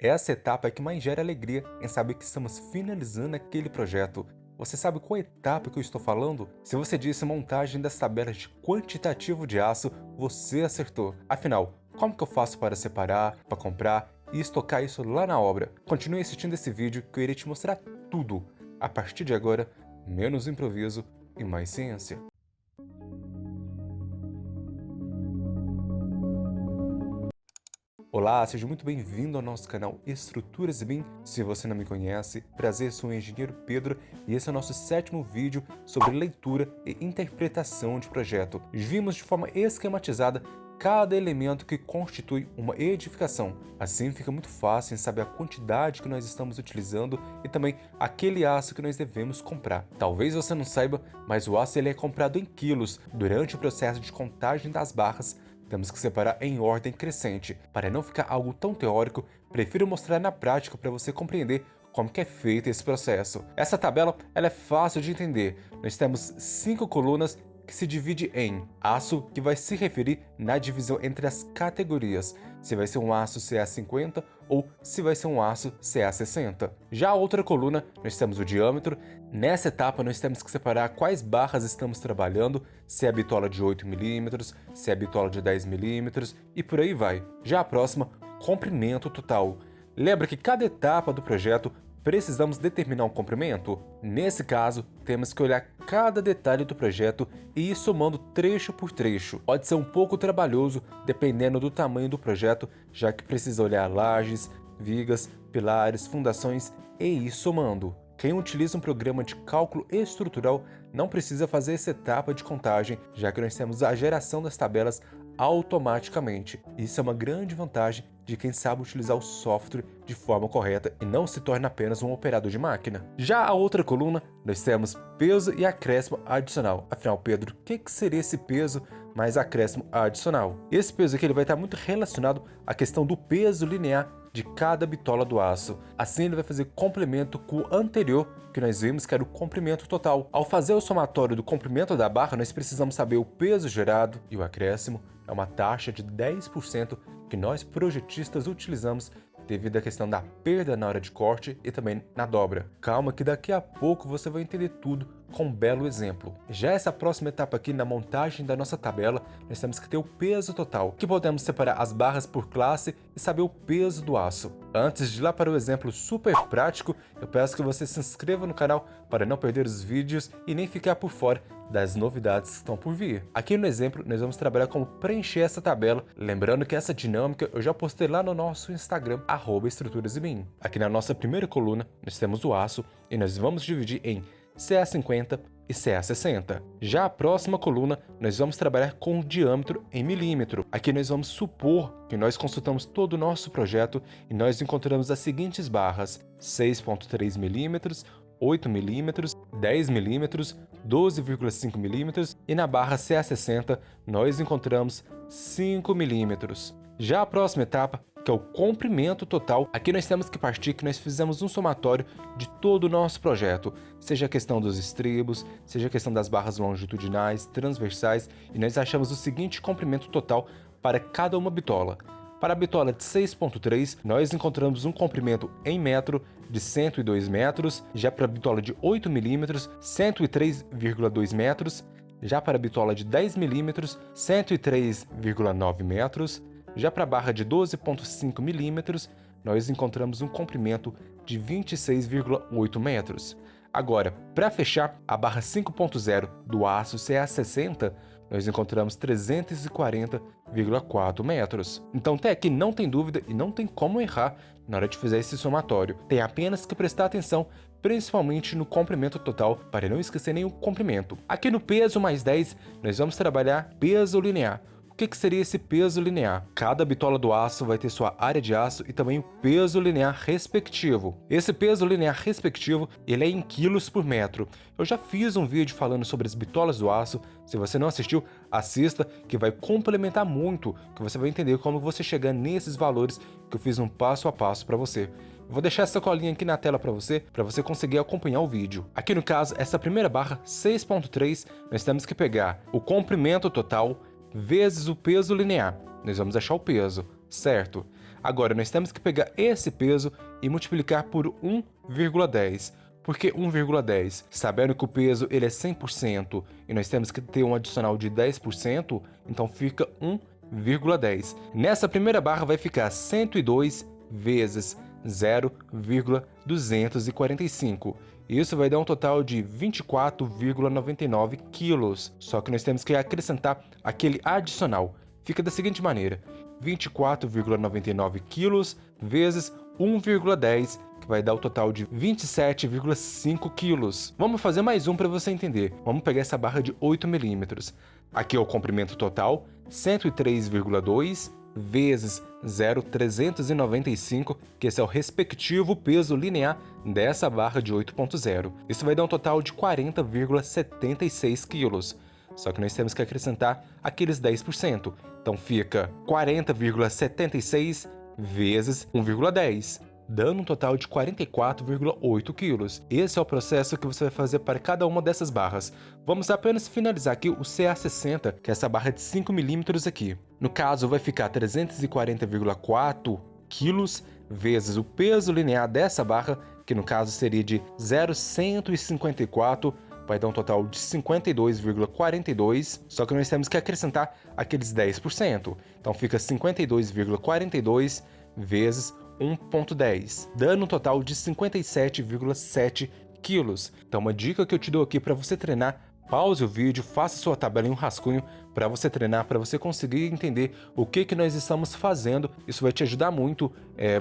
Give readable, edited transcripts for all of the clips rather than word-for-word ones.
Essa etapa é que mais gera alegria em saber que estamos finalizando aquele projeto. Você sabe qual etapa que eu estou falando? Se você disse montagem das tabelas de quantitativo de aço, você acertou. Afinal, como que eu faço para separar, para comprar e estocar isso lá na obra? Continue assistindo esse vídeo que eu irei te mostrar tudo. A partir de agora, menos improviso e mais ciência. Olá, seja muito bem-vindo ao nosso canal Estruturas e BIM. Se você não me conhece, prazer, sou o engenheiro Pedro e esse é o nosso 7º vídeo sobre leitura e interpretação de projeto. Vimos de forma esquematizada cada elemento que constitui uma edificação. Assim fica muito fácil em saber a quantidade que nós estamos utilizando e também aquele aço que nós devemos comprar. Talvez você não saiba, mas o aço ele é comprado em quilos. Durante o processo de contagem das barras, temos que separar em ordem crescente. Para não ficar algo tão teórico, prefiro mostrar na prática para você compreender como que é feito esse processo. Essa tabela ela é fácil de entender. Nós temos 5 colunas que se divide em aço, que vai se referir na divisão entre as categorias, se vai ser um aço CA50 ou se vai ser um aço CA60. Já a outra coluna, nós temos o diâmetro. Nessa etapa, nós temos que separar quais barras estamos trabalhando, se é a bitola de 8 mm, se é a bitola de 10 mm e por aí vai. Já a próxima, comprimento total. Lembra que cada etapa do projeto precisamos determinar um comprimento? Nesse caso, temos que olhar cada detalhe do projeto e ir somando trecho por trecho. Pode ser um pouco trabalhoso, dependendo do tamanho do projeto, já que precisa olhar lajes, vigas, pilares, fundações e ir somando. Quem utiliza um programa de cálculo estrutural não precisa fazer essa etapa de contagem, já que nós temos a geração das tabelas automaticamente. Isso é uma grande vantagem de quem sabe utilizar o software de forma correta e não se torna apenas um operador de máquina. Já a outra coluna, nós temos peso e acréscimo adicional. Afinal, Pedro, o que seria esse peso mais acréscimo adicional? Esse peso aqui ele vai estar muito relacionado à questão do peso linear de cada bitola do aço. Assim ele vai fazer complemento com o anterior que nós vimos que era o comprimento total. Ao fazer o somatório do comprimento da barra, nós precisamos saber o peso gerado e o acréscimo é uma taxa de 10% que nós projetistas utilizamos devido à questão da perda na hora de corte e também na dobra. Calma que daqui a pouco você vai entender tudo com um belo exemplo. Já essa próxima etapa aqui na montagem da nossa tabela, nós temos que ter o peso total, que podemos separar as barras por classe e saber o peso do aço. Antes de ir lá para o exemplo super prático, eu peço que você se inscreva no canal para não perder os vídeos e nem ficar por fora das novidades que estão por vir. Aqui no exemplo, nós vamos trabalhar como preencher essa tabela, lembrando que essa dinâmica eu já postei lá no nosso Instagram, @estruturasebim. Aqui na nossa primeira coluna, nós temos o aço e nós vamos dividir em CA50 e CA60. Já a próxima coluna, nós vamos trabalhar com o diâmetro em milímetro. Aqui nós vamos supor que nós consultamos todo o nosso projeto e nós encontramos as seguintes barras: 6,3 mm, 8 mm, 10 mm, 12,5 mm e na barra CA60 nós encontramos 5 mm. Já a próxima etapa, que é o comprimento total, aqui nós temos que partir que nós fizemos um somatório de todo o nosso projeto, seja a questão dos estribos, seja a questão das barras longitudinais, transversais, e nós achamos o seguinte comprimento total para cada uma bitola. Para a bitola de 6,3, nós encontramos um comprimento em metro de 102 metros, já para a bitola de 8 mm, 103,2 metros, já para a bitola de 10 mm, 103,9 metros, já para a barra de 12,5 mm, nós encontramos um comprimento de 26,8 metros. Agora, para fechar, a barra 5.0 do aço CA60, nós encontramos 340,4 metros. Então até aqui não tem dúvida e não tem como errar na hora de fazer esse somatório. Tem apenas que prestar atenção, principalmente no comprimento total, para não esquecer nenhum comprimento. Aqui no peso mais 10, nós vamos trabalhar peso linear. O que seria esse peso linear? Cada bitola do aço vai ter sua área de aço e também o peso linear respectivo. Esse peso linear respectivo, ele é em quilos por metro. Eu já fiz um vídeo falando sobre as bitolas do aço. Se você não assistiu, assista, que vai complementar muito, que você vai entender como você chegar nesses valores que eu fiz um passo a passo para você. Eu vou deixar essa colinha aqui na tela para você conseguir acompanhar o vídeo. Aqui no caso, essa primeira barra, 6.3, nós temos que pegar o comprimento total vezes o peso linear. Nós vamos achar o peso, certo? Agora, nós temos que pegar esse peso e multiplicar por 1,10. Por que 1,10? Sabendo que o peso ele é 100% e nós temos que ter um adicional de 10%, então fica 1,10. Nessa primeira barra vai ficar 102 vezes 0,245. Isso vai dar um total de 24,99 quilos. Só que nós temos que acrescentar aquele adicional. Fica da seguinte maneira: 24,99 quilos vezes 1,10, que vai dar o total de 27,5 quilos. Vamos fazer mais um para você entender. Vamos pegar essa barra de 8 milímetros. Aqui é o comprimento total, 103,2 vezes 0,395, que esse é o respectivo peso linear dessa barra de 8,0. Isso vai dar um total de 40,76 quilos. Só que nós temos que acrescentar aqueles 10%. Então fica 40,76 vezes 1,10, dando um total de 44,8 quilos. Esse é o processo que você vai fazer para cada uma dessas barras. Vamos apenas finalizar aqui o CA60, que é essa barra de 5 milímetros aqui. No caso, vai ficar 340,4 quilos vezes o peso linear dessa barra, que no caso seria de 0,154, vai dar um total de 52,42, só que nós temos que acrescentar aqueles 10%. Então fica 52,42 vezes 1,10, dando um total de 57,7 quilos. Então uma dica que eu te dou aqui para você treinar: pause o vídeo, faça sua tabela em um rascunho para você treinar, para você conseguir entender o que nós estamos fazendo. Isso vai te ajudar muito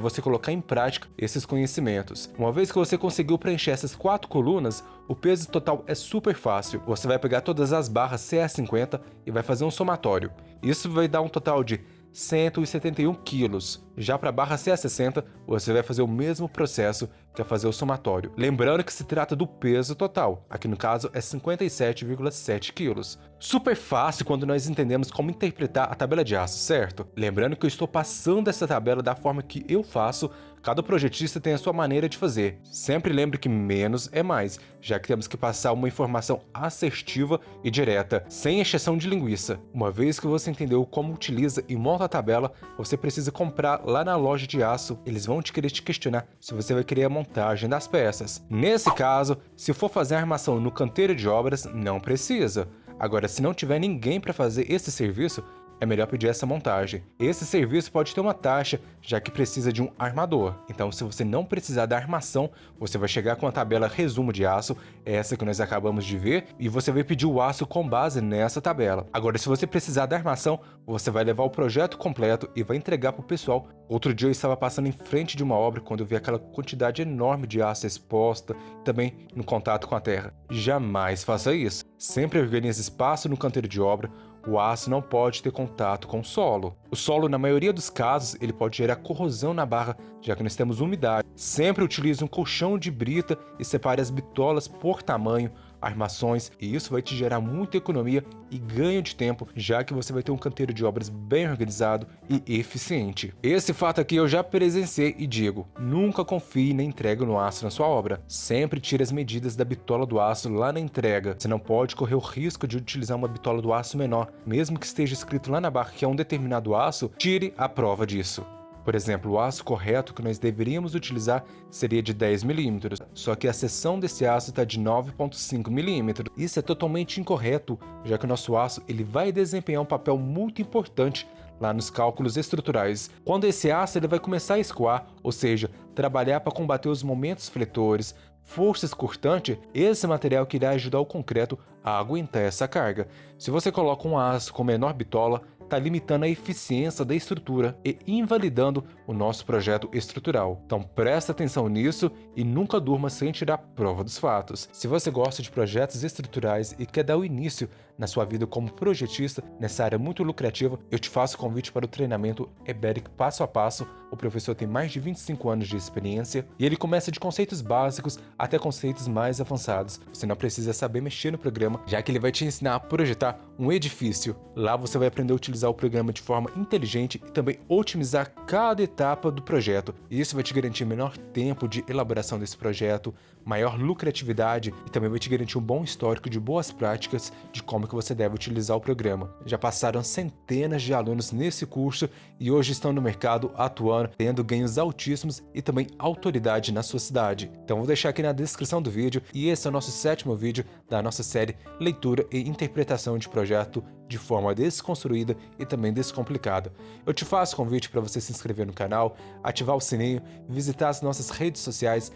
você colocar em prática esses conhecimentos. Uma vez que você conseguiu preencher essas 4 colunas, o peso total é super fácil. Você vai pegar todas as barras CA50 e vai fazer um somatório. Isso vai dar um total de 171 quilos. Já para a barra CA60, você vai fazer o mesmo processo, que é fazer o somatório. Lembrando que se trata do peso total, aqui no caso é 57,7 quilos. Super fácil quando nós entendemos como interpretar a tabela de aço, certo? Lembrando que eu estou passando essa tabela da forma que eu faço, cada projetista tem a sua maneira de fazer. Sempre lembre que menos é mais, já que temos que passar uma informação assertiva e direta, sem exceção de linguiça. Uma vez que você entendeu como utiliza e monta a tabela, você precisa comprar lá na loja de aço. Eles vão te querer te questionar se você vai querer a montagem das peças. Nesse caso, se for fazer a armação no canteiro de obras, não precisa. Agora, se não tiver ninguém para fazer esse serviço, é melhor pedir essa montagem. Esse serviço pode ter uma taxa, já que precisa de um armador. Então, se você não precisar da armação, você vai chegar com a tabela resumo de aço, essa que nós acabamos de ver, e você vai pedir o aço com base nessa tabela. Agora, se você precisar da armação, você vai levar o projeto completo e vai entregar para o pessoal. Outro dia eu estava passando em frente de uma obra quando eu vi aquela quantidade enorme de aço exposta, também no contato com a terra. Jamais faça isso. Sempre organize espaço no canteiro de obra. O aço não pode ter contato com o solo. O solo, na maioria dos casos, ele pode gerar corrosão na barra, já que nós temos umidade. Sempre utilize um colchão de brita e separe as bitolas por tamanho, armações, e isso vai te gerar muita economia e ganho de tempo, já que você vai ter um canteiro de obras bem organizado e eficiente. Esse fato aqui eu já presenciei e digo: nunca confie na entrega no aço na sua obra. Sempre tire as medidas da bitola do aço lá na entrega. Você não pode correr o risco de utilizar uma bitola do aço menor. Mesmo que esteja escrito lá na barra que é um determinado aço, tire a prova disso. Por exemplo, o aço correto que nós deveríamos utilizar seria de 10 milímetros, só que a seção desse aço está de 9,5 milímetros. Isso é totalmente incorreto, já que o nosso aço ele vai desempenhar um papel muito importante lá nos cálculos estruturais. Quando esse aço ele vai começar a escoar, ou seja, trabalhar para combater os momentos fletores, forças cortantes, esse material que irá ajudar o concreto a aguentar essa carga. Se você coloca um aço com menor bitola, está limitando a eficiência da estrutura e invalidando o nosso projeto estrutural. Então presta atenção nisso e nunca durma sem tirar prova dos fatos. Se você gosta de projetos estruturais e quer dar o início na sua vida como projetista nessa área muito lucrativa, eu te faço o convite para o treinamento EBERIC Passo a Passo. O professor tem mais de 25 anos de experiência e ele começa de conceitos básicos até conceitos mais avançados. Você não precisa saber mexer no programa, já que ele vai te ensinar a projetar um edifício. Lá você vai aprender a utilizar utilizar o programa de forma inteligente e também otimizar cada etapa do projeto. E isso vai te garantir menor tempo de elaboração desse projeto, maior lucratividade e também vai te garantir um bom histórico de boas práticas de como que você deve utilizar o programa. Já passaram centenas de alunos nesse curso e hoje estão no mercado atuando, tendo ganhos altíssimos e também autoridade na sua cidade. Então vou deixar aqui na descrição do vídeo e esse é o nosso 7º vídeo da nossa série Leitura e Interpretação de Projeto de forma desconstruída e também descomplicada. Eu te faço convite para você se inscrever no canal, ativar o sininho, visitar as nossas redes sociais,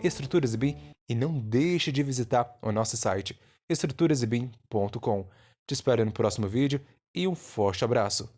@estruturasebim, e não deixe de visitar o nosso site estruturasebim.com. Te espero no próximo vídeo e um forte abraço!